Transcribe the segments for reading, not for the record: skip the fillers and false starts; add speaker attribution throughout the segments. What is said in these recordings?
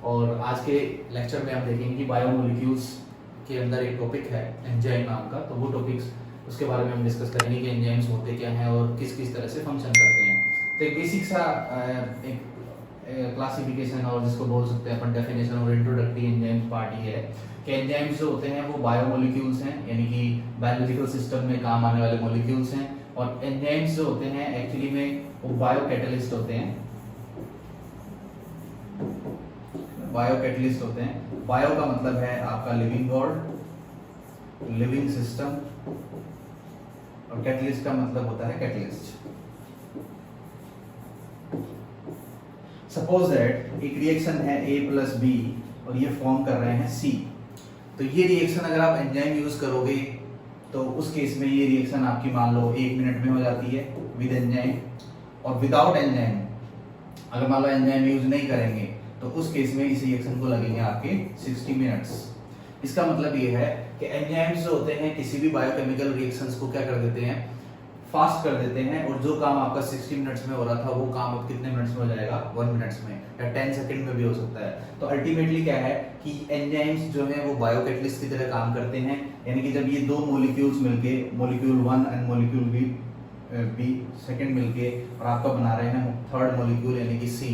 Speaker 1: और आज के लेक्चर में हम देखेंगे कि बायोमोलिक्यूल्स के अंदर एक टॉपिक है एंजाइम नाम का, तो वो टॉपिक्स उसके बारे में हम डिस्कस करेंगे कि एंजाइम्स होते क्या हैं और किस किस तरह से फंक्शन करते हैं। तो एक बेसिक सा एक क्लासिफिकेशन और जिसको बोल सकते हैं अपन डेफिनेशन और इंट्रोडक्टरी एंजाइम्स पार्ट ये है कि एंजाइम्स जो होते हैं वो बायोमोलिक्यूल्स हैं, यानी कि बायोलॉजिकल सिस्टम में काम आने वाले मॉलिक्यूल्स हैं। और एंजाइम्स जो होते हैं एक्चुअली में वो बायोकैटलिस्ट होते हैं। बायोकैटलिस्ट होते हैं। बायो का मतलब है आपका लिविंग गॉड, लिविंग सिस्टम, और कैटलिस्ट का मतलब होता है कैटलिस्ट। सपोज दैट एक रिएक्शन है A प्लस बी और ये फॉर्म कर रहे हैं C, तो ये रिएक्शन अगर आप एंजाइम यूज करोगे तो उस केस में ये रिएक्शन आपकी मान लो 1 मिनट में हो जाती है विद एंजाइम, और विदाउट एंजाइम अगर मान लो एंजाइम यूज नहीं करेंगे तो उस केस में इस रिएक्शन को लगेंगे आपके 60 मिनट्स। इसका मतलब ये है कि एंजाइम्स जो होते हैं किसी भी बायोकेमिकल रिएक्शंस को क्या कर देते हैं, फास्ट कर देते हैं, और जो काम आपका 60 मिनट्स में हो रहा था वो काम अब कितने मिनट्स में हो जाएगा, 1 मिनट्स में या 10 सेकंड में भी हो सकता है। तो अल्टीमेटली क्या है कि एंजाइम्स जो है वो बायोकैटलिस्ट की तरह काम करते हैं, यानी कि जब ये दो मॉलिक्यूल्स मिलके molecule 1 and molecule B second मिलके और आपका बना रहे हैं थर्ड मॉलिक्यूल यानी कि सी,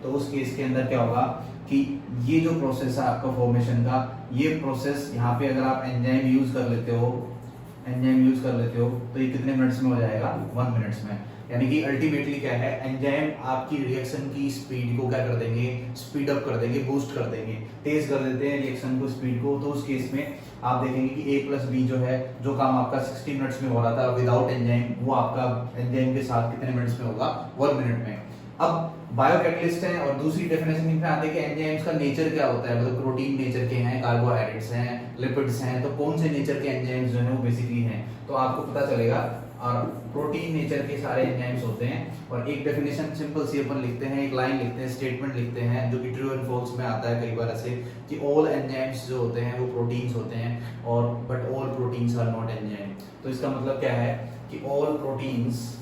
Speaker 1: तो उस केस के अंदर क्या होगा कि ये जो प्रोसेस है आपका फॉर्मेशन का, ये प्रोसेस यहाँ पे अगर आप एंजाइम यूज कर लेते हो तो ये कितने मिनट्स में हो जाएगा, 1 मिनट्स में। यानी कि अल्टीमेटली क्या है, एंजाइम आपकी रिएक्शन की स्पीड को क्या कर देंगे, स्पीड अप कर देंगे, बूस्ट कर देंगे, तेज कर देते हैं रिएक्शन को, स्पीड को। तो उस केस में आप देखेंगे कि A प्लस बी जो है, जो काम आपका 60 मिनट्स में हो रहा था विदाउट एंजाइम, वो आपका एंजाइम के साथ कितने मिनट्स में होगा, 1 मिनट में। अब बायोकैटलिस्ट है और दूसरी डेफिनेशन में आते हैं कि एंजाइम्स का नेचर क्या होता है, मतलब प्रोटीन नेचर के हैं, कार्बोहाइड्रेट्स हैं, लिपिड्स हैं, तो कौन से नेचर के एंजाइम्स जो है वो बेसिकली हैं, तो आपको पता चलेगा। और प्रोटीन नेचर के सारे एंजाइम्स होते हैं। और एक डेफिनेशन सिंपल सी अपन लिखते हैं, एक लाइन लिखते हैं, स्टेटमेंट लिखते हैं, जो कि ट्रू एंड फॉल्स में आता है कई बार ऐसे कि ऑल एंजाइम्स जो होते हैं वो प्रोटीन्स होते हैं, और but all proteins are not enzyme. तो इसका मतलब क्या है कि all proteins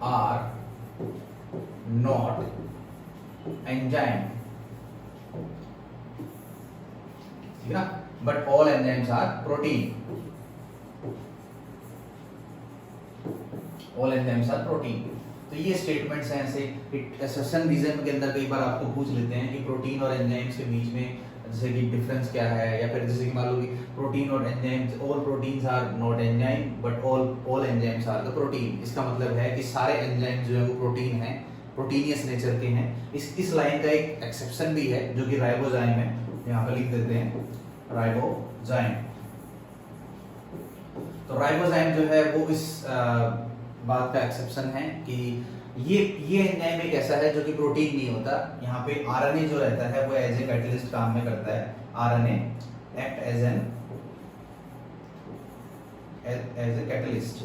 Speaker 1: are not enzyme, ठीक है ना, but all enzymes are protein, all enzymes are protein। तो ये स्टेटमेंट्स हैं ऐसे असर्शन रीजन के अंदर कई बार आपको पूछ लेते हैं कि प्रोटीन और एंजाइम्स के बीच में जैसे कि डिफरेंस क्या है, या फिर जैसे कि मान लो कि प्रोटीन और enzymes, all proteins are not enzyme but all enzymes are the protein. इसका मतलब है कि सारे एंजाइम्स जो है वो प्रोटीन हैं, प्रोटीनियस नेचर के हैं। इस लाइन का एक एक्सेप्शन भी है जो कि राइबोजाइम है, यहाँ पर लिख देते हैं राइबोजाइम। तो राइबोजाइम जो है वो इस बात का एक्सेप्शन है कि ये एंजाइम एक ऐसा है जो कि प्रोटीन नहीं होता। यहाँ पे आरएनए जो रहता है वो एज ए कैटलिस्ट काम में करता है। RNA act as a catalyst.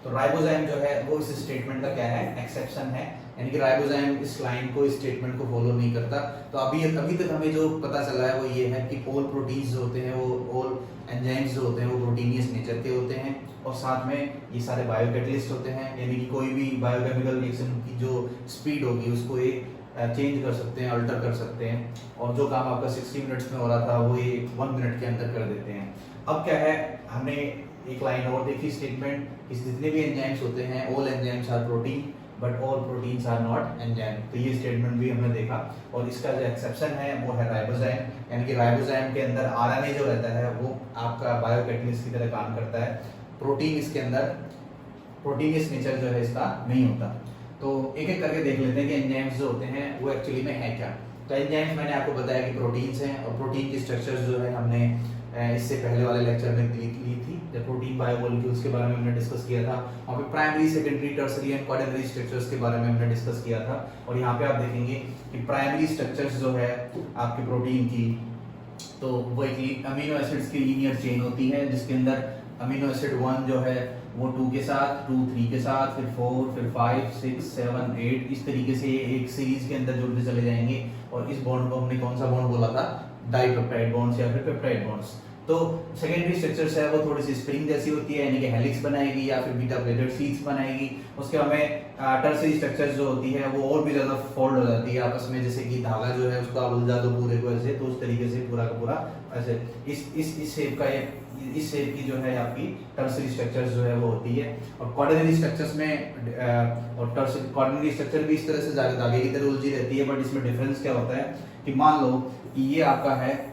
Speaker 1: तो राइबोजाइम जो है वो इस स्टेटमेंट का क्या है, एक्सेप्शन है, यानी कि राइबोजाइम इस लाइन को, इस स्टेटमेंट को फॉलो नहीं करता। तो अभी तक हमें जो पता चला है वो ये है कि ऑल प्रोटीन्स जो होते हैं वो, ऑल एंजाइम्स जो होते हैं वो प्रोटीनियस नेचर के होते हैं, और साथ में ये सारे बायोकैटलिस्ट होते हैं, यानी कि कोई भी बायोकेमिकल रिएक्शन की जो स्पीड होगी उसको ये चेंज कर सकते हैं, अल्टर कर सकते हैं, और जो काम आपका 60 मिनट्स में हो रहा था वो ये 1 मिनट के अंदर कर देते हैं। अब क्या है, हमने एक लाइन और देखी स्टेटमेंट कि जितने भी एंजाइम्स होते हैं all enzymes are protein but all proteins are not enzyme. तो ये स्टेटमेंट भी हमने देखा, और इसका जो एक्सेप्शन है वो है राइबोजाइम, यानी कि राइबोजाइम के अंदर आरएनए जो रहता है वो आपका बायोकैटलिस्ट की तरह काम करता है। प्रोटीन इसके अंदर, प्रोटीनियस नेचर जो है इसका नहीं होता। तो एक एक करके देख लेते हैं कि एंजाइम्स जो होते हैं वो एक्चुअली में है क्या। तो एंजाइम्स मैंने आपको बताया कि प्रोटीन्स हैं, और प्रोटीन की स्ट्रक्चर्स जो है हमने इससे पहले वाले लेक्चर में ली थी, जब प्रोटीन बायोमोलिक्यूल्स के बारे में हमने डिस्कस किया था। वहाँ पे primary, secondary, tertiary and quaternary structures के बारे में हमने डिस्कस किया था। और यहाँ पे आप देखेंगे कि प्राइमरी स्ट्रक्चर्स जो है आपके प्रोटीन की, तो वो एक अमीनो एसिड्स की लीनियर चेन होती है, जिसके अंदर अमीनो एसिड 1 जो है वो 2 के साथ, 2 3 के साथ, फिर 4, फिर 5 6 7 8, इस तरीके से एक सीरीज के अंदर जुड़ते चले जाएंगे। और इस बॉन्ड को हमने कौन सा बॉन्ड बोला था, डाइपेप्टाइड बॉन्ड्स या फिर पेप्टाइड बॉन्ड्स। तो सेकेंडरी स्ट्रक्चर्स है वो थोड़ी सी स्प्रिंग जैसी होती है, यानी कि हेलिक्स बनाएगी या फिर बीटा प्लेटेड शीट्स बनाएगी। उसके हमें टर्सरी स्ट्रक्चर्स जो होती है वो और भी ज्यादा फोल्ड हो जाती है आपस में, जैसे कि धागा जो है उसको आप उलझा दो पूरे को ऐसे, तो उस तरीके से पूरा का पूरा ऐसे इस शेप का इस शेप की जो है आपकी टर्सरी स्ट्रक्चर्स जो है वो होती है। और क्वार्टरनरी स्ट्रक्चर्स में और टर्सरी क्वार्टरनरी स्ट्रक्चर भी इस तरह से धागे की तरह उलझी रहती है, बट इसमें डिफरेंस क्या होता है कि मान लो कि ये आपका है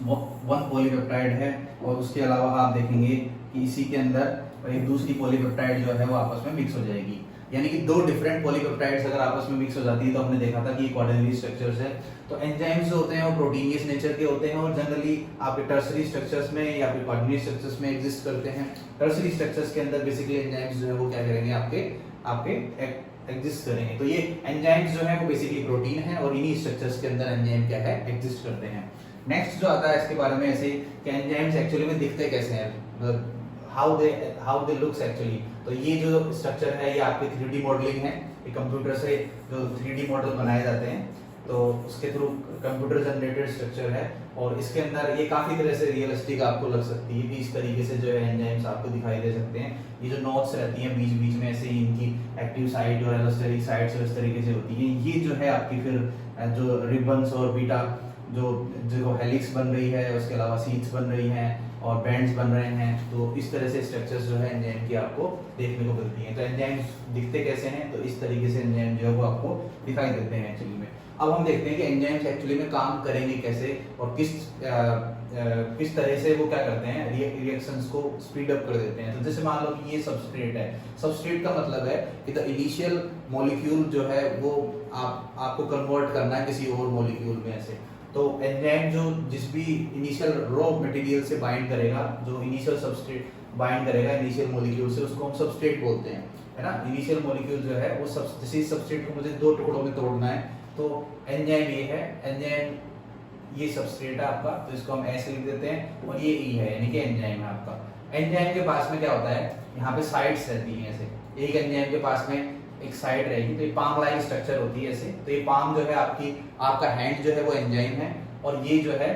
Speaker 1: वन पॉलीपेप्टाइड है और उसके अलावा आप देखेंगे कि इसी के अंदर एक दूसरी पॉलीपेप्टाइड जो है वो आपस में मिक्स हो जाएगी, यानी कि दो डिफरेंट पॉलीपेप्टाइड्स अगर आपस में मिक्स हो जाती है तो हमने देखा था कि ये क्वार्टरनरी स्ट्रक्चर्स है। तो एंजाइम्स जो होते हैं वो प्रोटीनियस नेचर के होते हैं और जनरली आपके टर्सरी स्ट्रक्चर्स में या फिर क्वार्टरनरी स्ट्रक्चर्स में एग्जिस्ट करते हैं। टर्सरी स्ट्रक्चर्स के अंदर बेसिकली एंजाइम्स जो है वो क्या करेंगे आपके एग्जिस्ट करेंगे। तो ये एंजाइम्स जो है वो बेसिकली प्रोटीन है और इन्हीं स्ट्रक्चर्स के अंदर एंजाइम क्या है एग्जिस्ट करते हैं। नेक्स्ट जो आता है इसके बारे में ऐसे कि एंजाइम्स एक्चुअली में दिखते कैसे हैं, हाउ दे लुक्स एक्चुअली। तो ये जो स्ट्रक्चर है ये आपकी 3D मॉडलिंग है, ये कंप्यूटर से जो 3D मॉडल बनाए जाते हैं तो उसके थ्रू कंप्यूटर जनरेटेड स्ट्रक्चर है और इसके अंदर ये काफी तरह से रियलिस्टिक आपको लग सकती है कि इस तरीके से जो है एंजाइम्स आपको दिखाई दे सकते हैं। ये जो नोट्स रहती हैं बीच बीच में ऐसे ही इनकी एक्टिव साइट और एलोस्टेरिक साइट्स इस तरीके से होती है। ये जो है आपकी फिर जो रिबन्स और बीटा जो हेलिक्स बन रही है, उसके अलावा सीट्स बन रही हैं और बैंड्स बन रहे हैं, तो इस तरह से स्ट्रक्चर्स जो है एंजाइम की आपको देखने को मिलती हैं। तो एंजाइम्स दिखते कैसे हैं, तो इस तरीके से एंजाइम जो है वो आपको दिखाई देते हैं एक्चुअली में। अब हम देखते हैं कि एंजाइम्स एक्चुअली में काम करेंगे कैसे और किस तरह से वो क्या करते हैं, रिएक्शंस को स्पीड अप कर देते हैं। तो जैसे मान लो कि ये सबस्ट्रेट है, सबस्ट्रेट का मतलब है कि द इनिशियल मॉलिक्यूल जो है वो आपको कन्वर्ट करना है किसी और मॉलिक्यूल में ऐसे। तो एंजाइम जो जिस भी इनिशियल रॉ मटेरियल से बाइंड करेगा, जो इनिशियल सबस्ट्रेट बाइंड करेगा इनिशियल मॉलिक्यूल से, उसको हम सबस्ट्रेट बोलते हैं, है ना। इनिशियल मॉलिक्यूल जो है वो जैसे सबस्ट्रेट को मुझे दो टुकड़ों में तोड़ना है, तो एंजाइम ये है, एंजाइम ये सबस्ट्रेट है आपका, तो इसको हम ऐसे लिख देते हैं और ये ई है यानी कि एंजाइम है आपका। एंजाइम के पास में क्या होता है, यहाँ पे साइड्स रहती हैं ऐसे, एक एंजाइम के पास में एक साइड रहेगी, तो ये पाम लाइक स्ट्रक्चर होती है ऐसे। तो ये पाम जो है आपका हैंड जो है वो एंजाइम है और ये जो है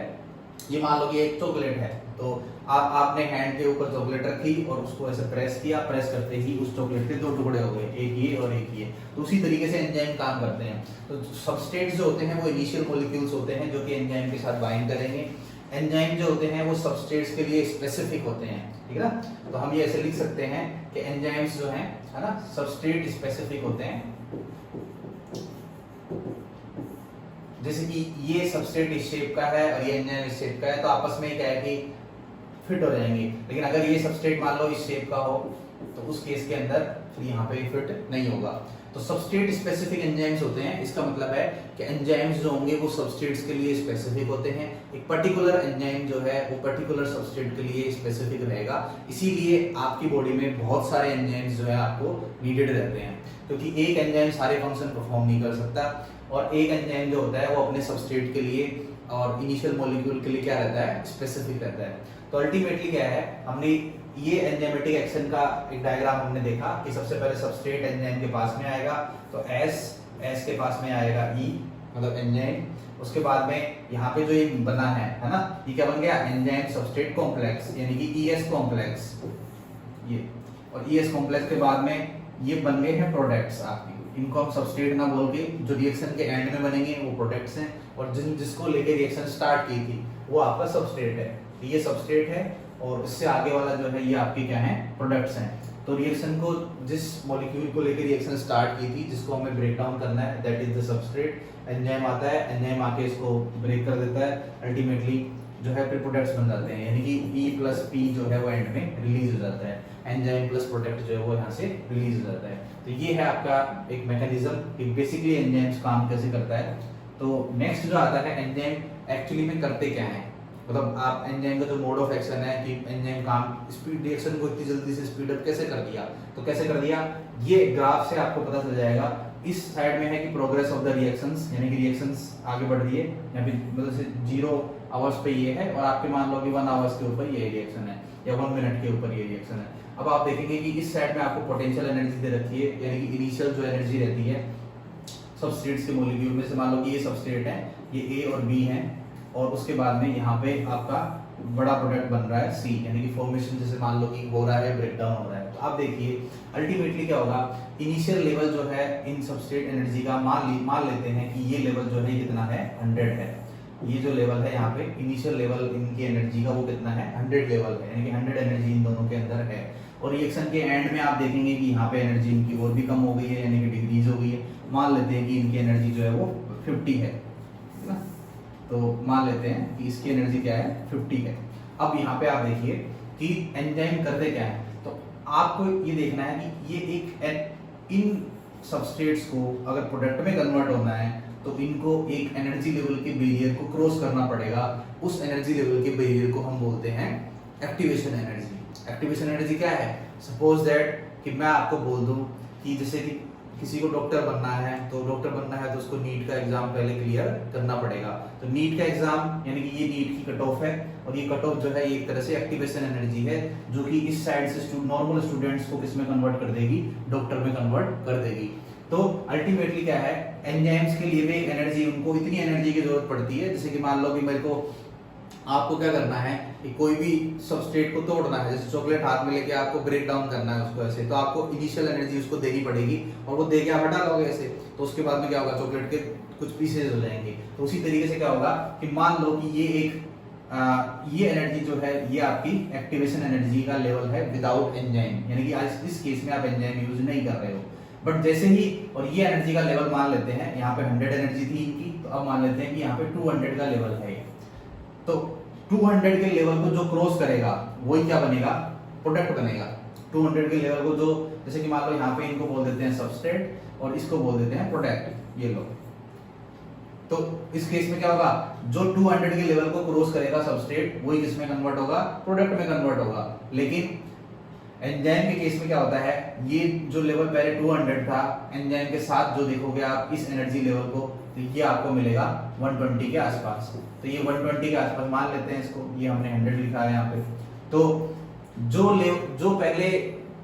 Speaker 1: ये मान लो कि एक चॉकलेट है, तो आपने हैंड के ऊपर चॉकलेट रखी और उसको ऐसे प्रेस किया, प्रेस करते ही उस चॉकलेट के दो टुकड़े हो गए, एक ये और एक ये। तो उसी तरीके से एंजाइम काम करते हैं। तो सबस्ट्रेट्स जो होते हैं वो इनिशियल मॉलिक्यूल्स होते हैं जो कि एंजाइम के साथ बाइंड करेंगे। एंजाइम जो होते हैं वो सबस्ट्रेट्स के लिए स्पेसिफिक होते हैं, ठीक है ना। तो हम ये ऐसे लिख सकते हैं कि एंजाइम्स जो हैं, है ना, सबस्ट्रेट स्पेसिफिक होते हैं। जैसे कि ये सबस्ट्रेट इस शेप का है और ये एंजाइम इस शेप का है, तो आपस में क्या है कि फिट हो जाएंगे। लेकिन अगर ये सबस्ट्रेट मान लो इस शेप का हो तो उस केस के अंदर फिर यहाँ पे फिट नहीं होगा। तो सबस्ट्रेट स्पेसिफिक एंजाइम्स होते हैं, इसका मतलब है कि एंजाइम्स जो होंगे वो सबस्ट्रेट्स के लिए स्पेसिफिक होते हैं। एक पर्टिकुलर एंजाइम जो है वो पर्टिकुलर सबस्ट्रेट के लिए स्पेसिफिक रहेगा, इसीलिए आपकी बॉडी में बहुत सारे एंजाइम्स जो है आपको नीडेड रहते हैं, क्योंकि एक एंजाइम सारे फंक्शन परफॉर्म नहीं कर सकता और एक एंजाइम जो होता है वो अपने सबस्ट्रेट के लिए और इनिशियल मॉलिक्यूल के लिए क्या रहता है, स्पेसिफिक रहता है। तो अल्टीमेटली क्या है, हमने ये एंजाइमेटिक एक्शन का एक डायग्राम हमने देखा कि सबसे पहले सबस्ट्रेट एंजाइम के पास में आएगा, तो एस के पास में आएगा ई मतलब एंजाइम। उसके बाद में यहाँ पे जो ये बना है ना, ये क्या बन गया, एंजाइम सबस्ट्रेट कॉम्प्लेक्स यानी कि ईएस कॉम्प्लेक्स ये। और ईएस कॉम्प्लेक्स के बाद में ये बन गए हैं प्रोडक्ट्स आपकी, इनको हम सबस्ट्रेट ना बोल के जो रिएक्शन के एंड में बनेंगे वो प्रोडक्ट्स हैं, और जिसको लेके रिएक्शन स्टार्ट की थी वो आपका सबस्ट्रेट है। ये सबस्ट्रेट है और इससे आगे वाला जो है ये आपके क्या है, प्रोडक्ट्स हैं। तो रिएक्शन को जिस मॉलिक्यूल को लेकर रिएक्शन स्टार्ट की थी, जिसको हमें ब्रेक डाउन करना है, that is the substrate. Enzyme आता है, एंजाइम आके इसको ब्रेक कर देता है, अल्टीमेटली जो है फिर प्रोडक्ट्स बन जाते हैं, यानी कि E प्लस P जो है वो एंड में रिलीज हो जाता है, एंजाइम प्लस प्रोडक्ट जो है वो यहाँ से रिलीज हो जाता है। तो ये है आपका एक मैकेनिज्म कि बेसिकली एंजाइम्स काम कैसे करता है। तो नेक्स्ट जो आता है, एंजाइम एक्चुअली में करते क्या है, मतलब आप एंजाइम का जो मोड ऑफ एक्शन है कि एंजाइम काम स्पीड रिएक्शन को इतनी जल्दी से स्पीड अप कैसे कर दिया, तो कैसे कर दिया, ये ग्राफ से आपको पता चल जाएगा। इस साइड में है कि प्रोग्रेस ऑफ द रिएक्शंस, यानी कि रिएक्शंस आगे बढ़ रही है, या फिर मतलब से 0 आवर्स पे ये है और आपके मान लो कि 1 आवर्स के ऊपर ये रिएक्शन है या 1 मिनट के ऊपर ये रिएक्शन है। अब आप देखेंगे कि इस साइड में आपको पोटेंशियल एनर्जी दे रखी है, यानी कि इनिशियल जो एनर्जी रहती है सबस्ट्रेट्स के मॉलिक्यूल में से, मान लो कि ये सबस्ट्रेट है, ये A और B है, और उसके बाद में यहाँ पे आपका बड़ा प्रोडक्ट बन रहा है सी, यानी कि फॉर्मेशन जैसे मान लो कि हो रहा है, ब्रेक डाउन हो रहा है। तो आप देखिए अल्टीमेटली क्या होगा, इनिशियल लेवल जो है इन सबस्ट्रेट एनर्जी का मान लेते हैं कि ये लेवल जो है कितना है, 100 है। ये जो लेवल है यहाँ पे इनिशियल लेवल इनकी एनर्जी का वो कितना है, 100 लेवल है, यानी कि 100 एनर्जी इन दोनों के अंदर है। और रिएक्शन के एंड में आप देखेंगे कि यहाँ पे एनर्जी इनकी और भी कम हो गई है, यानी कि डिक्रीज हो गई है। मान लेते हैं कि इनकी एनर्जी जो है वो 50 है ना, तो मान लेते हैं कि इसकी एनर्जी क्या है, 50 है। अब यहाँ पे आप देखिए कि एंजाइम करते क्या है, तो आपको ये देखना है कि ये एक इन सबस्ट्रेट्स को अगर प्रोडक्ट में कन्वर्ट होना है तो इनको एक एनर्जी लेवल के बैरियर को क्रॉस करना पड़ेगा। उस एनर्जी लेवल के बैरियर को हम बोलते हैं एक्टिवेशन एनर्जी। एक्टिवेशन एनर्जी क्या है, सपोज दैट कि मैं आपको बोल दूं कि जैसे कि किसी को डॉक्टर बनना है, तो डॉक्टर बनना है तो उसको नीट का एग्जाम पहले क्लियर करना पड़ेगा। तो नीट का एग्जाम यानी कि ये नीट की कट ऑफ है, और ये कट ऑफ जो है ये एक तरह से एक्टिवेशन एनर्जी है, जो कि इस साइड से नॉर्मल स्टूडेंट्स को किस में कन्वर्ट कर देगी, डॉक्टर में कन्वर्ट कर देगी। तो अल्टीमेटली क्या है, एंजाइम्स के लिए भी एनर्जी, उनको इतनी एनर्जी की जरूरत पड़ती है। जैसे कि मान लो कि मेरे को, आपको क्या करना है कि कोई भी सबस्ट्रेट को तोड़ना है, जैसे चॉकलेट हाथ में लेके आपको ब्रेक डाउन करना है उसको ऐसे, तो आपको इनिशियल एनर्जी उसको देनी पड़ेगी, और वो दे के आप हटा लोगे ऐसे, तो उसके बाद में क्या होगा, चॉकलेट के कुछ पीसेज हो जाएंगे। तो उसी तरीके से क्या होगा कि मान लो कि ये एक ये एनर्जी जो है ये आपकी एक्टिवेशन एनर्जी का लेवल है विदाउट एंजाइम, यानी कि आज इस केस में आप एंजाइम यूज नहीं कर रहे हो। बट जैसे ही, और ये एनर्जी का लेवल मान लेते हैं, यहाँ पे 100 एनर्जी थी इनकी, तो अब मान लेते हैं कि यहाँ पे 200 का लेवल है। तो 200 के लेवल को जो क्रॉस करेगा वही क्या बनेगा, प्रोडक्ट बनेगा। 200 के लेवल को जो, जैसे कि मान लो यहाँ पे इनको बोल देते हैं सबस्ट्रेट और इसको बोल देते हैं प्रोडक्ट, ये लो। तो इस केस में क्या होगा, जो 200 के लेवल को क्रॉस करेगा सबस्ट्रेट, वही किसमें कन्वर्ट होगा, प्रोडक्ट में कन्वर्ट होगा। लेकिन एंजाइम के केस में क्या होता है, ये जो लेवल पहले 200 था, एंजाइम के साथ जो देखोगे आप इस एनर्जी लेवल को, तो ये आपको मिलेगा 120 के आसपास। तो ये 120 के आसपास मान लेते हैं इसको, ये हमने 100 लिखा है यहाँ पे। तो जो पहले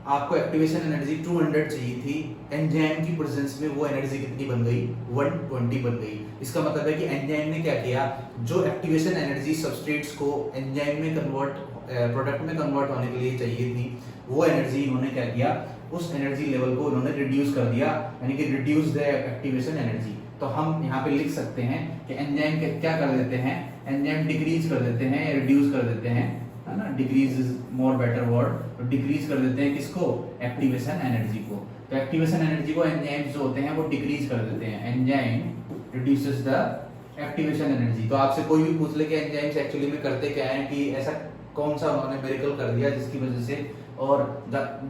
Speaker 1: आपको एक्टिवेशन एनर्जी 200 चाहिए थी, एंजाइम की प्रेजेंस में वो एनर्जी कितनी बन गई, 120 बन गई। इसका मतलब है कि एंजाइम ने क्या किया, जो एक्टिवेशन एनर्जी सबस्ट्रेट्स को एंजाइम में कन्वर्ट, प्रोडक्ट में कन्वर्ट होने के लिए चाहिए थी, वो एनर्जी इन्होंने क्या किया, उस एनर्जी लेवल को इन्होंने रिड्यूस कर दिया, यानी कि रिड्यूस द एक्टिवेशन एनर्जी। तो हम यहाँ पे लिख सकते हैं कि एंजाइम क्या कर देते हैं, एंजाइम डिक्रीज कर देते हैं, रिड्यूस कर देते हैं, है ना, decrease is more better word. तो डिक्रीज कर देते हैं किसको, एक्टिवेशन एनर्जी को। तो एक्टिवेशन एनर्जी को एंजाइम्स जो होते हैं वो डिक्रीज कर देते हैं, enzyme reduces the activation energy. तो आपसे कोई भी पूछ ले कि एंजाइम्स एक्चुअली में करते क्या है, कि ऐसा कौन सा उन्होंने मिरेकल कर दिया जिसकी वजह से, और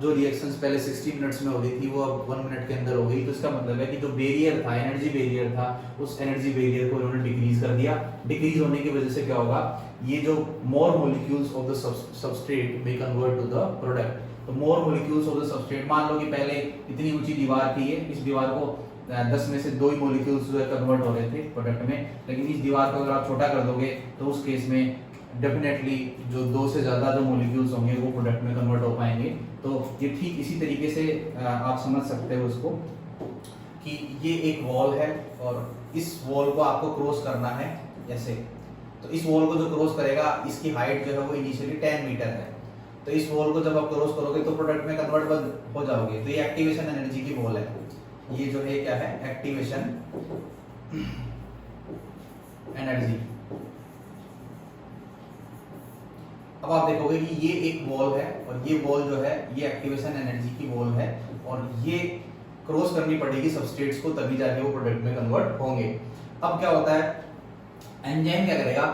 Speaker 1: जो रिएक्शंस पहले 60 मिनट्स में हो रही थी वो अब 1 मिनट के अंदर हो गई। तो इसका मतलब है कि जो बैरियर था, एनर्जी बैरियर था, उस एनर्जी बैरियर को उन्होंने डिक्रीज कर दिया। डिक्रीज होने की वजह से क्या होगा, ये जो more molecules of the substrate may convert to the product. तो more molecules of the substrate, मान लो कि पहले इतनी ऊंची दीवार थी, इस दीवार को 10 में से 2 ही मॉलिक्यूल्स जो है कन्वर्ट हो रहे थे प्रोडक्ट में, लेकिन इस दीवार को अगर आप छोटा कर दोगे तो उस केस में डेफिनेटली जो 2 से ज्यादा जो मॉलिक्यूल्स होंगे वो प्रोडक्ट में कन्वर्ट हो पाएंगे। तो ये ठीक इसी तरीके से आप समझ सकते हो उसको, कि ये एक वॉल है और इस वॉल को आपको क्रॉस करना है ऐसे। तो इस वॉल को जो क्रॉस करेगा, इसकी हाइट जो है वो इनिशियली 10 मीटर है। तो इस वॉल को जब आप क्रॉस करोगे तो प्रोडक्ट में कन्वर्ट हो जाओगे। तो ये एक्टिवेशन एनर्जी की वॉल है, ये जो है क्या है, एक्टिवेशन एनर्जी। अब आप देखोगे कि ये एक वॉल है और ये वॉल जो है ये एक्टिवेशन एनर्जी की वॉल है, और ये क्रॉस करनी पड़ेगी सबस्ट्रेट्स को, तभी जाके वो प्रोडक्ट में कन्वर्ट होंगे। अब क्या होता है, एंजाइम क्या करेगा,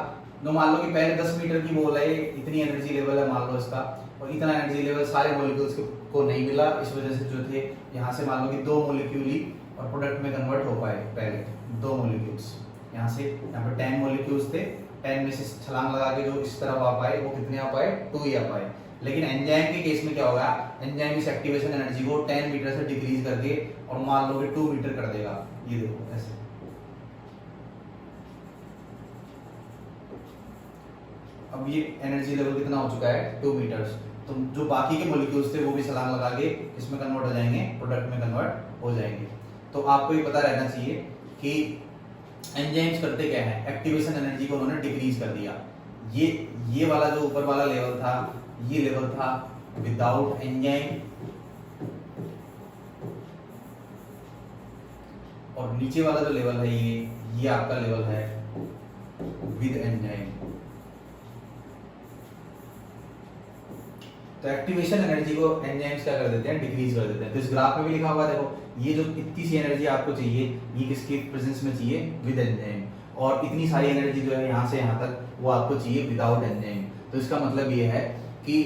Speaker 1: तो मान लो कि पहले 10 मीटर की वॉल है, इतनी एनर्जी लेवल है मान लो इसका, और इतना एनर्जी लेवल सारे मॉलिक्यूल्स को नहीं मिला, इस वजह से जो थे यहाँ से मान लो कि 2 मॉलिक्यूल ही और प्रोडक्ट में कन्वर्ट हो पाए। पहले 2 मॉलिक्यूल्स यहाँ से, यहाँ पे 10 मॉलिक्यूल्स थे, 10 में से छलांग लगा के जो इस तरफ आ पाए वो कितने आ पाए, 2 ही आ पाए। लेकिन एंजाइम के केस में क्या होगा, एंजाइम इस एक्टिवेशन एनर्जी को 10 मीटर से डिक्रीज करके और मान लो कि 2 मीटर कर देगा। ये देखो ऐसे, अब ये एनर्जी लेवल कितना हो चुका है, 2 मीटर्स। तो जो बाकी के मॉलिक्यूल्स थे वो भी छलांग लगा के इसमें कन्वर्ट हो जाएंगे, प्रोडक्ट में कन्वर्ट हो जाएंगे। तो आपको ये पता रहना चाहिए कि एंजाइम्स करते क्या है, एक्टिवेशन एनर्जी को उन्होंने डिक्रीज कर दिया। ये वाला जो ऊपर वाला लेवल था, ये लेवल था विदाउट एंजाइम, और नीचे वाला जो लेवल है ये आपका लेवल है विद एंजाइम। तो एक्टिवेशन एनर्जी को एंजाइम्स क्या कर देते हैं, डिक्रीज कर देते हैं। तो इस ग्राफ में भी लिखा हुआ है, देखो ये जो इतनी सी एनर्जी आपको चाहिए ये किसके प्रेजेंस में चाहिए, विद एंजाइम, और इतनी सारी एनर्जी जो है यहाँ से यहाँ तक वो आपको चाहिए विदाउट एंजाइम। तो इसका मतलब ये है कि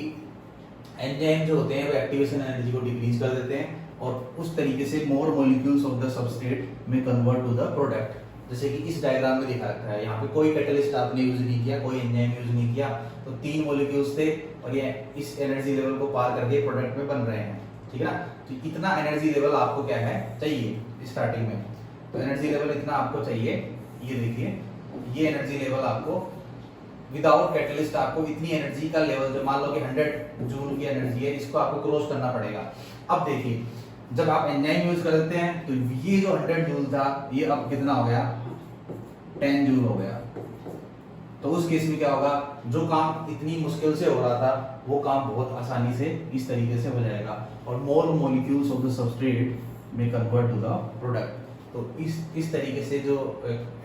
Speaker 1: एंजाइम जो होते हैं वो एक्टिवेशन एनर्जी को डिक्रीज कर देते हैं और उस तरीके से मोर मॉलिक्यूल्स ऑफ द सबस्ट्रेट में कन्वर्ट टू द प्रोडक्ट। जैसे कि इस डायग्राम में दिखा रखा है, यहाँ पे कोई कैटलिस्ट आपने यूज नहीं किया, कोई एंजाइम यूज नहीं किया, तो 3 मॉलिक्यूल्स थे और ये इस एनर्जी लेवल को पार करके प्रोडक्ट में बन रहे हैं, ठीक है ना। तो इतना एनर्जी लेवल आपको क्या है चाहिए स्टार्टिंग में, तो एनर्जी लेवल इतना आपको चाहिए, ये देखिए ये एनर्जी लेवल आपको विदाउट कैटलिस्ट आपको इतनी एनर्जी का लेवल जो मान लो कि 100 जूल की एनर्जी है, इसको आपको क्रॉस करना पड़ेगा। अब देखिए जब आप एंजाइम यूज कर देते हैं तो ये जो 100 जूल था ये अब कितना हो गया, 10 जूल हो गया। तो उस केस में क्या होगा, जो काम इतनी मुश्किल से हो रहा था वो काम बहुत आसानी से इस तरीके से हो जाएगा और मोर मॉलिक्यूल्स ऑफ द सबस्ट्रेट में कन्वर्ट टू द प्रोडक्ट। तो इस तरीके से जो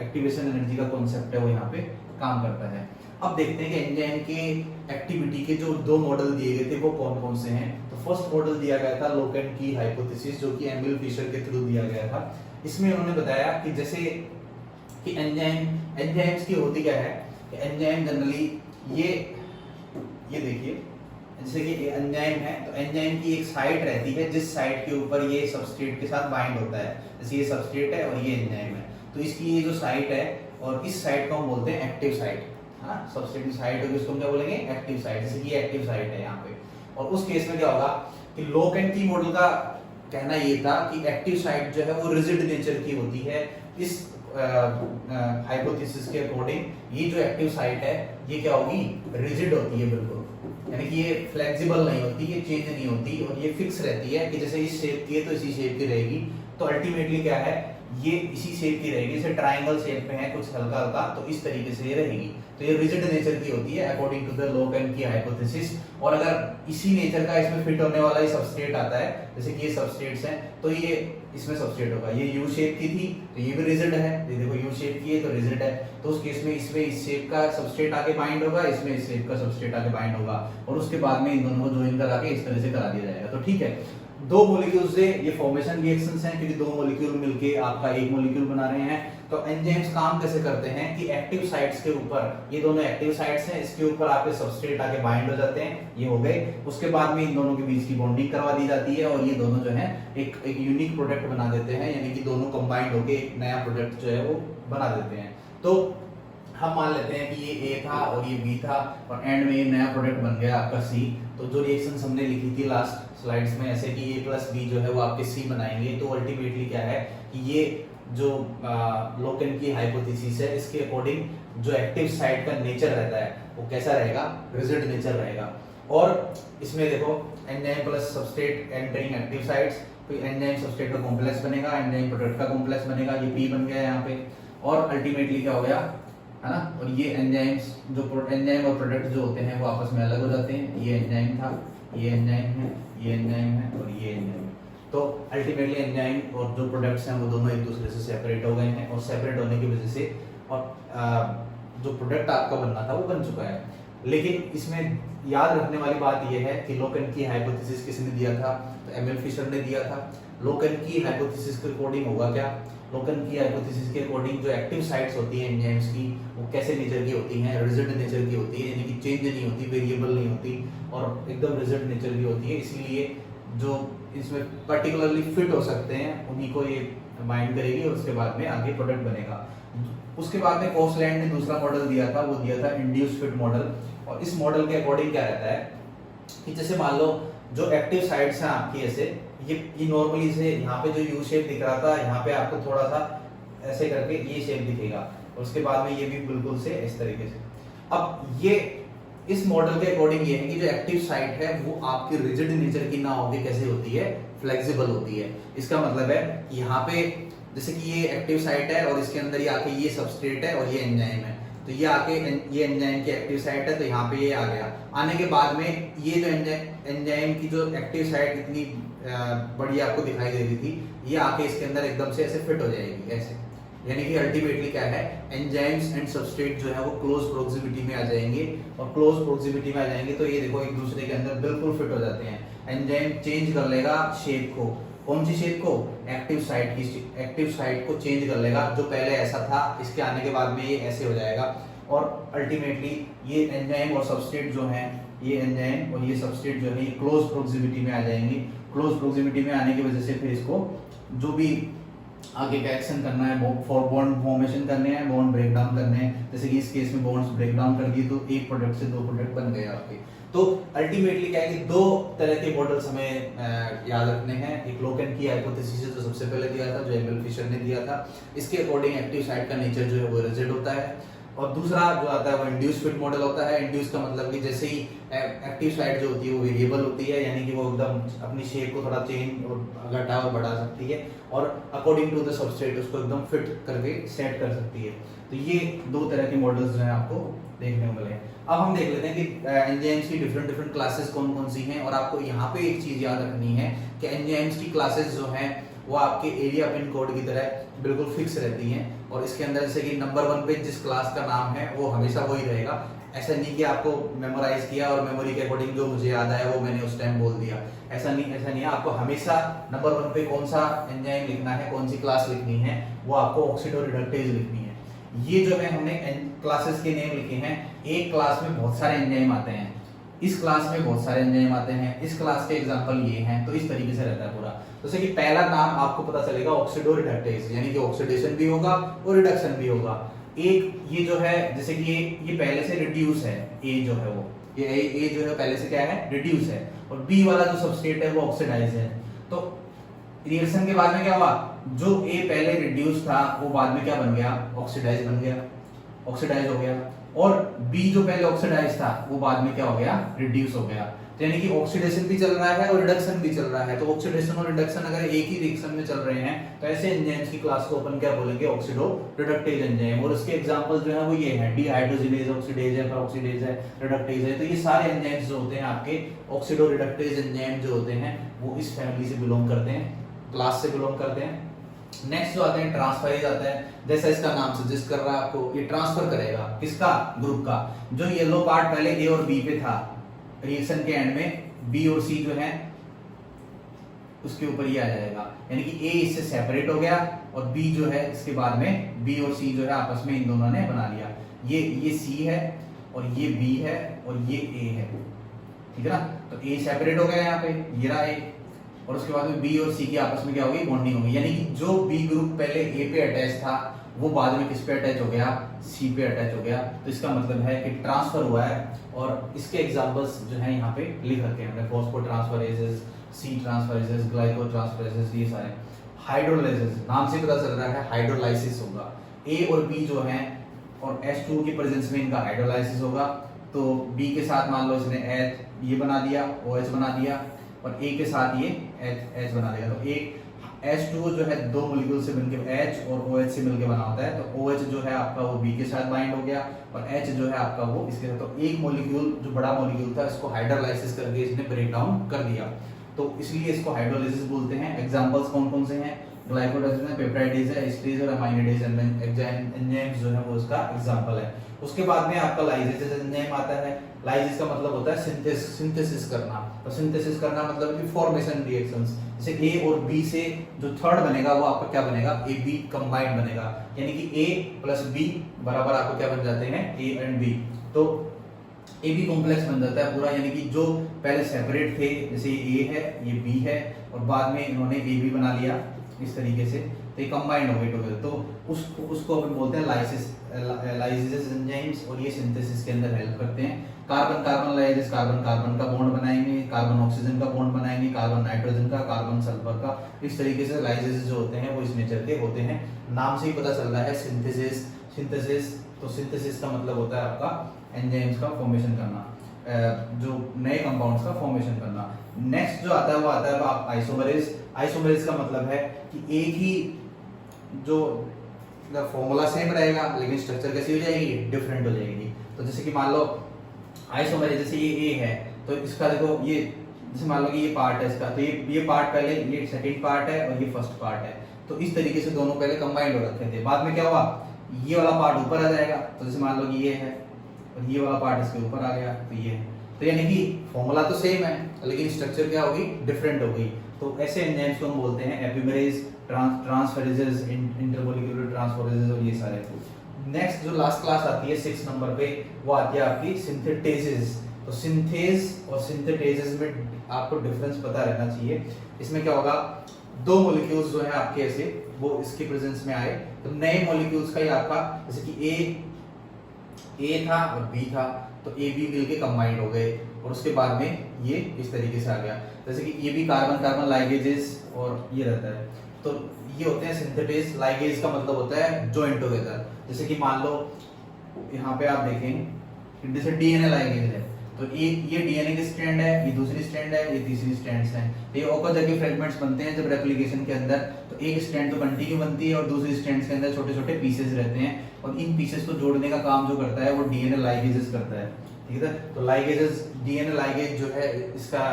Speaker 1: एक्टिवेशन एनर्जी का कॉन्सेप्ट है वो यहाँ पे काम करता है। अब देखते हैं कि एंजाइम के एक्टिविटी के जो 2 मॉडल दिए गए थे वो कौन कौन से हैं। तो फर्स्ट मॉडल दिया गया था लोकेंट की हाइपोथेसिस, जो कि एमिल फिशर के थ्रू दिया गया था। इसमें उन्होंने बताया कि जैसे कि एंजाइम्स की होती क्या है कि एंजाइम जनरली ये देखिए जैसे कि एंजाइम है तो एंजाइम की एक साइट रहती है जिस साइट के ऊपर ये सबस्ट्रेट के साथ बाइंड होता है। जैसे ये सबस्ट्रेट है और ये एंजाइम है, तो इसकी ये जो साइट है और इस साइट को हम बोलते हैं एक्टिव साइट। हाँ, सबस्ट्रेट की साइट होगी उसको हम क्या बोलेंगे, एक्टिव साइट। जैसे कि ये एक्टिव साइट है यहाँ पे, और उस केस में क्या होगा कि लोक एंड की मॉडल का कहना ये था कि एक्टिव साइट जो है वो रिजिड नेचर की होती है। इस हाइपोथेसिस के अकॉर्डिंग ये जो एक्टिव साइट है ये क्या होगी, रिजिड होती है बिल्कुल, यानी कि ये फ्लेक्सिबल नहीं होती, ये चेंज नहीं होती और ये फिक्स रहती है कि जैसे इस शेप की है तो इसी शेप की रहेगी। तो अल्टीमेटली क्या है, ये इसी शेप की रहेगी, जैसे ट्रायंगल शेप में है कुछ हल्का हल्का, तो इस तरीके से ये रहेगी। तो ये रिजिड नेचर की होती है अकॉर्डिंग टू द लोक एंड की हाइपोथेसिस। और अगर इसी नेचर का इसमें फिट होने वाला ही सबस्ट्रेट आता है, जैसे कि ये सबस्ट्रेट्स हैं, तो ये इसमें सबस्ट्रेट होगा। ये यू शेप की थी तो ये भी रिजिड है, ये देखो यू शेप की है तो रिजिड है। तो उस केस में इसमें इस शेप का सबस्ट्रेट आके बाइंड होगा, इसमें इस शेप का सबस्ट्रेट आके बाइंड होगा और उसके बाद में इन दोनों को ज्वाइन करा के इस तरह से करा दिया जाएगा। तो ठीक है, 2 मॉलिक्यूल से ये फॉर्मेशन रिएक्शंस हैं क्योंकि 2 मॉलिक्यूल मिलके आपका एक मॉलिक्यूल बना रहे हैं। तो एंजाइम्स काम कैसे करते हैं कि एक्टिव साइट्स के ऊपर, ये दोनों एक्टिव साइट्स हैं, इसके ऊपर आपके सबस्ट्रेट आके बाइंड हो जाते हैं, ये हो गए। उसके बाद में इन दोनों के बीच की बॉन्डिंग करवा दी जाती है और ये दोनों जो है एक यूनिक प्रोडक्ट बना देते हैं, यानी कि दोनों कंबाइंड होके एक नया प्रोडक्ट जो है वो बना देते हैं। तो हम मान लेते हैं कि ये ए था और ये बी था और एंड में ये नया प्रोडक्ट बन गया आपका सी। तो जो रिएक्शंस हमने लिखी थी लास्ट स्लाइड्स में, ऐसे कि ए प्लस बी जो है वो आपके सी बनाएंगे, तो अल्टीमेटली क्या है कि ये जो लोक एंड की हाइपोथेसिस है इसके अकॉर्डिंग जो एक्टिव साइट का नेचर रहता है वो कैसा रहेगा, रिजिड नेचर रहेगा। और इसमें देखो enzyme plus substrate entering active sites, तो एंजाइम सबस्ट्रेट का कॉम्प्लेक्स बनेगा, एंजाइम प्रोडक्ट का कॉम्प्लेक्स बनेगा, ये पी बन गया यहाँ पे। और अल्टीमेटली क्या हो गया है ना, और ये एंजाइम्स जो एंजाइम और प्रोडक्ट जो होते हैं वो आपस में अलग हो जाते हैं। ये एंजाइम था, ये एंजाइम है, ये एंजाइम है और ये एंजाइम। तो अल्टीमेटली एंजाइम और जो प्रोडक्ट्स हैं वो दोनों एक दूसरे से सेपरेट हो गए हैं और सेपरेट होने की वजह से और जो प्रोडक्ट आपका बनना था वो बन चुका है। लेकिन इसमें याद रखने वाली बात यह है कि लोक एंड की हाइपोथेसिस किसने दिया था, तो एमिल फिशर ने दिया था। लोक एंड की हाइपोथेसिस के अकॉर्डिंग होगा क्या, लोक एंड की हाइपोथेसिस के अकॉर्डिंग जो एक्टिव साइट्स होती हैं एंजाइम्स की वो कैसे नेचर की होती हैं, रिजिड नेचर की होती है, यानी कि चेंज नहीं होती, वेरिएबल नहीं होती और एकदम रिजिड नेचर की होती है। इसीलिए जो इसमें पर्टिकुलरली फिट हो सकते हैं उन्हीं को ये बाइंड करेगी और उसके बाद में आगे प्रोडक्ट बनेगा। उसके बाद में कोस्टलैंड ने दूसरा मॉडल दिया था, वो दिया था इंड्यूस फिट मॉडल। और इस मॉडल के अकॉर्डिंग क्या रहता है कि जैसे मान लो जो एक्टिव साइट्स हैं आपकी, ऐसे ये नॉर्मली से यहाँ पे जो यू शेप दिख रहा था यहाँ पे आपको थोड़ा सा ऐसे करके ये शेप दिखेगा और उसके बाद में ये भी बिल्कुल से इस तरीके से। अब ये इस मॉडल के अकॉर्डिंग ये है कि जो एक्टिव साइट है वो आपकी रिजिड नेचर की ना होगी, कैसे होती है, फ्लेक्सिबल होती है। इसका मतलब है यहाँ पे जैसे कि ये एक्टिव साइट है और इसके अंदर ये आके ये सबस्ट्रेट है और ये एंजाइम है, तो ये आके ये एंजाइम की एक्टिव साइट है, तो यहाँ पे ये आ गया। आने के बाद में ये जो एंजाइम की जो एक्टिव साइट इतनी बड़ी आपको दिखाई दे रही थी, ये आके इसके अंदर एकदम से ऐसे फिट हो जाएगी ऐसे। यानी कि अल्टीमेटली क्या है, एंजाइम्स एंड सबस्ट्रेट जो है वो क्लोज प्रोक्सिमिटी में आ जाएंगे, और क्लोज प्रोक्सिमिटी में आ जाएंगे तो ये देखो एक दूसरे के अंदर बिल्कुल फिट हो जाते हैं। एंजाइम चेंज कर लेगा शेप को, कौन सी शेप को, एक्टिव साइट की, एक्टिव साइट को चेंज कर लेगा। जो पहले ऐसा था, इसके आने के बाद में ये ऐसे हो जाएगा, और अल्टीमेटली ये एंजाइम और सबस्ट्रेट जो है, ये एंजाइम और ये सबस्ट्रेट जो है ये क्लोज प्रोक्सिमिटी में आ जाएंगे। क्लोज प्रोक्सिमिटी में आने की वजह से फिर इसको जो भी आगे का एक्शन करना है, बॉन्ड फॉर्मेशन करने हैं, बॉन्ड ब्रेक डाउन करने हैं, जैसे कि इस केस में बॉन्ड्स ब्रेक डाउन कर दिए तो एक प्रोडक्ट से 2 प्रोडक्ट बन गए आपके। तो अल्टीमेटली क्या है कि 2 तरह के मॉडल्स हमें याद रखने हैं। एक लोकेन की हाइपोथेसिस जो सबसे पहले दिया था, जो एमएल फिशर ने दिया था, इसके अकॉर्डिंग एक्टिव साइट का नेचर जो है वो रिजिड होता है। और दूसरा जो आता है वो इंड्यूस फिट मॉडल होता है। इंड्यूस का मतलब कि जैसे ही एक्टिव साइट जो होती है वो वेरिएबल होती है, यानी कि वो एकदम अपनी शेप को थोड़ा चेंज और घटा और बढ़ा सकती है, और अकॉर्डिंग टू द सबस्ट्रेट उसको एकदम फिट करके सेट कर सकती है। तो ये 2 तरह के मॉडल्स जो है आपको देखने को मिले। अब हम देख लेते हैं कि एंजाइम्स की डिफरेंट क्लासेस कौन कौन सी हैं। और आपको यहाँ पे एक चीज याद रखनी है कि एंजाइम्स की क्लासेस जो हैं वो आपके एरिया पिन कोड की तरह बिल्कुल फिक्स रहती हैं, और इसके अंदर जैसे कि नंबर 1 पे जिस क्लास का नाम है वो हमेशा वही रहेगा। ऐसा नहीं कि आपको मेमोराइज किया और मेमोरी के अकॉर्डिंग जो मुझे याद आया वो मैंने उस टाइम बोल दिया, ऐसा नहीं है। आपको हमेशा नंबर 1 पे कौन सा एंजाइम लिखना है, कौन सी क्लास लिखनी है, वो आपको ऑक्सीडो रिडक्टेज लिखनी है। ये जो है हमने क्लासेस के नेम लिखे हैं। एक क्लास में बहुत सारे एंजाइम आते हैं, इस क्लास में बहुत सारे एंजाइम आते हैं, इस क्लास के एग्जांपल ये हैं। तो इस तरीके से रहता है पूरा। जैसे कि पहला नाम आपको पता चलेगा ऑक्सीडो रिडक्टेज, यानी कि ऑक्सीडेशन भी होगा और रिडक्शन भी होगा। एक ये जो है, जैसे कि ये पहले से रिड्यूस है, ए जो है वो, ये ए जो है पहले से क्या है, रिड्यूस है, और बी वाला जो सबस्ट्रेट है वो ऑक्सीडाइज है। तो रिएक्शन के बाद में क्या हुआ, जो ए पहले रिड्यूस था वो बाद में क्या बन गया, ऑक्सीडाइज बन गया, ऑक्सीडाइज हो गया। और बी जो पहले ऑक्सीडाइज था वो बाद में क्या हो गया, रिड्यूस हो गया। तो यानी कि ऑक्सीडेशन भी चल रहा है और रिडक्शन भी चल रहा है। तो ऑक्सीडेशन और रिडक्शन अगर एक ही रिएक्शन में चल रहे हैं तो ऐसे एंजाइम्स की क्लास को अपन क्या बोलेंगे, ऑक्सीडो रिडक्टेज एंजाइम। और उसके एग्जांपल जो है वो ये है, डीहाइड्रोजिनेज ऑक्सीडेज है, पेरोक्सीडेज है, रिडक्टेज है। तो ये सारे एंजाइम्स जो होते हैं आपके ऑक्सीडो रिडक्टेज एंजाइम जो होते हैं वो इस फैमिली से बिलोंग करते हैं, क्लास से बिलोंग करते हैं। नेक्स्ट जो आते हैं ट्रांसफरेज आता है। जैसा इसका नाम सजेस्ट कर रहा है आपको, ये ट्रांसफर करेगा किसका, ग्रुप का। जो येलो पार्ट पहले ए और बी पे था, रिएक्शन के एंड में बी और सी जो है उसके ऊपर ये आ जाएगा, यानी कि ए इससे सेपरेट हो गया और बी जो है इसके बाद में बी और सी जो है आपस में इन दोनों ने बना लिया। ये सी है और ये बी है और ये ए है, ठीक है ना। तो ए सेपरेट हो गया यहाँ पे, ये रहा ए, और उसके बाद में बी और सी की आपस में क्या होगी, बॉन्डिंग होगी। यानी कि जो बी ग्रुप पहले ए पे अटैच था वो बाद में किस पे अटैच हो गया, सी पे अटैच हो गया। तो इसका मतलब है कि ट्रांसफर हुआ है। और इसके एग्जांपल्स जो है यहाँ पे लिख रखे हैं हमने, फॉस्फोट्रांसफरेजेस, सी ट्रांसफरेजेस, ग्लाइकोट्रांसफरेजेस, ये सारे। हाइड्रोलाइसिस, नाम से पता चल रहा है हाइड्रोलाइसिस होगा। ए और बी जो है और H2 की प्रेजेंस में इनका हाइड्रोलाइसिस होगा। तो बी के साथ मान लो इसने H ये बना दिया, OH बना दिया, और ए के साथ ये H बना दिया। तो एक H2 जो है 2 मॉलिक्यूल से मिलके H और OH से मिलके बना होता है। तो OH जो है आपका वो B के साथ बाइंड हो गया और H जो है आपका वो इसके साथ। तो एक मॉलिक्यूल जो बड़ा मॉलिक्यूल था इसको हाइड्रोलाइसिस करके इसने ब्रेक डाउन कर दिया, तो इसलिए इसको हाइड्रोलाइसिस बोलते हैं। एग्जांपल्स कौन कौन से हैं, ग्लाइकोलाइसिस है, पेप्टाइडेज है, एस्टरेज और अमाइनेडेज एंजाइम्स जो है वो उसका एग्जांपल है। उसके बाद में आपका लाइसेस एंजाइम आता है। लाइसेस का मतलब होता है सिंथेसिस करना। तो सिंथेसिस करना मतलब कि फॉर्मेशन रिएक्शंस। जैसे ए और बी से जो थर्ड बनेगा वो आपका क्या बनेगा, ए बी कंबाइंड बनेगा, यानी कि ए प्लस बी बराबर आपको क्या बन जाते हैं, ए एंड बी। तो ए बी कॉम्प्लेक्स बन जाता है पूरा, यानी कि जो पहले सेपरेट थे, जैसे ये ए है, ये बी है, और बाद में इन्होंने ए बी बना लिया इस तरीके से, तो ये कंबाइंड हो गए टुगेदर। तो उसको अपन बोलते हैं लाइसिस एंजाइम्स, और ये सिंथेसिस के अंदर हेल्प करते हैं। Carbon carbon lysis, carbon carbon का बॉन्ड बनाएंगे, कार्बन ऑक्सीजन का बॉन्ड बनाएंगे, कार्बन नाइट्रोजन का, कार्बन सल्फर का। इस तरीके से लाइसिस जो होते हैं वो इस नेचर के होते हैं। नाम से ही पता चल रहा है सिंथेसिस। तो सिंथेसिस का मतलब होता है आपका एंजाइम्स का फॉर्मेशन करना, जो नए कंपाउंड्स का फॉर्मेशन करना। नेक्स्ट जो आता है वो आता है आइसोमरेज। आइसोमरेज का मतलब है कि एक ही जो फॉर्मूला सेम रहेगा लेकिन स्ट्रक्चर कैसी हो जाएगी, डिफरेंट हो जाएगी। तो जैसे कि मान लो आइसोमेरिक, जैसे ये ए है तो इसका देखो ये, जैसे मान लो कि ये पार्ट है इसका, तो ये पार्ट पहले, ये सेकंड पार्ट है और ये फर्स्ट पार्ट है, तो इस तरीके से दोनों पहले कंबाइंड हो रखे थे। बाद में क्या हुआ, ये वाला पार्ट ऊपर आ जाएगा, तो जैसे मान लो कि ये है और ये वाला पार्ट इसके ऊपर आ गया, तो ये है। तो यानी कि फॉर्मूला तो सेम है लेकिन स्ट्रक्चर क्या होगी, डिफरेंट हो गई। तो ऐसे एंजाइम्स को हम बोलते हैं एपिमेरेज, ट्रांसफेरेजेस, इंटरमोलिक्यूलर ट्रांसफेरेजेस और ये सारे। नेक्स्ट जो लास्ट क्लास आती है 6 नंबर पे, वो आती है आपकी सिंथेटेजेस। तो सिंथेज और सिंथेटेजेस में आपको डिफरेंस पता रहना चाहिए। इसमें क्या होगा, दो मॉलिक्यूल्स जो है आपके ऐसे, वो इसके प्रेजेंस में आए तो नए मॉलिक्यूल्स का ही आपका, जैसे कि ए था और बी था, तो ए बी मिलके कंबाइंड हो गए और उसके बाद में ये इस तरीके से आ गया। जैसे कि ये भी कार्बन कार्बन लाइगेजेस और ये रहता है, तो ये होते हैं सिंथेटेज। लाइगेज का मतलब होता है जॉइन टुगेदर। जैसे कि मान लो यहाँ पे आप देखें, जैसे डीएनए लाइगेज है, तो ये डीएनए की स्ट्रैंड है, ये दूसरी स्ट्रैंड है, ये तीसरी स्ट्रैंड्स हैं। तो ये ओको जगह फ्रेगमेंट्स बनते हैं जब रेप्लिकेशन के अंदर, तो एक स्ट्रैंड तो कंटिन्यू बनती है और दूसरी स्ट्रैंड्स के अंदर छोटे छोटे पीसेस रहते हैं, और इन पीसेस को जोड़ने का काम जो करता है वो डीएनए लाइगेजेस करता है। ठीक है, तो लाइगेजेस, डीएनए लाइगेज जो है इसका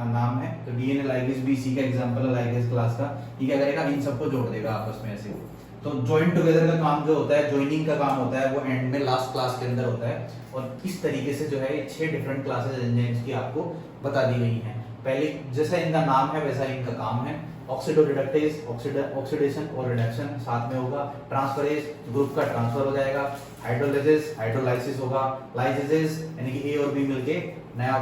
Speaker 1: नाम है, तो डीएनए लाइगेज भी इसी का एग्जांपल है लाइगेज क्लास का। ये क्या करेगा, इन सबको जोड़ देगा आपस में ऐसे। तो ज्वाइन टुगेदर का काम जो होता है, ज्वाइनिंग का काम होता है, वो एंड में लास्ट क्लास के अंदर होता है। और इस तरीके से जो है 6 डिफरेंट क्लासेस एंजाइम्स की आपको बता दी गई हैं। पहले जैसा इनका नाम है वैसा इनका काम है। ऑक्सीडो रिडक्टेज, ऑक्सीडेशन और रिडक्शन साथ में होगा। ट्रांसफरेज, ग्रुप का ट्रांसफर हो जाएगा। हाइड्रोलाइसिस, हाइड्रोलाइसिस होगा। लाइसेस यानी कि ए और बी मिलके नया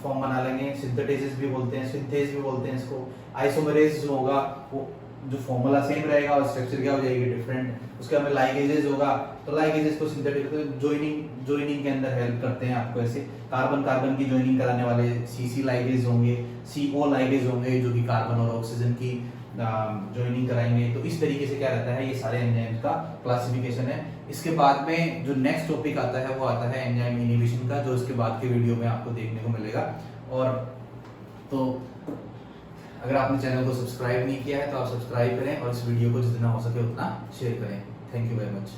Speaker 1: फॉर्म बना लेंगे। सिंथेटेसिस भी बोलते हैं, सिंथेज भी बोलते हैं इसको। आइसोमरेज जो होगा वो जो फॉर्मूला सेम रहेगा और स्ट्रक्चर क्या हो जाएगी, डिफरेंट। उसके बाद में लाइगेजेस होगा, तो लाइगेजेस को सिंथेटिक जॉइनिंग के अंदर हेल्प करते हैं आपको ऐसे। कार्बन कार्बन की जॉइनिंग कराने वाले सीसी लाइगेज होंगे, सीओ लाइगेज होंगे जो कि कार्बन और ऑक्सीजन की जॉइनिंग कराएंगे। तो इस तरीके से क्या रहता है, ये सारे एंजाइम्स का क्लासिफिकेशन है। इसके बाद में जो नेक्स्ट टॉपिक आता है वो आता है एंजाइम इनहिबिशन का, जो इसके बाद के वीडियो में आपको देखने को मिलेगा। और तो अगर आपने चैनल को सब्सक्राइब नहीं किया है तो आप सब्सक्राइब करें और इस वीडियो को जितना हो सके उतना शेयर करें। Thank you very much.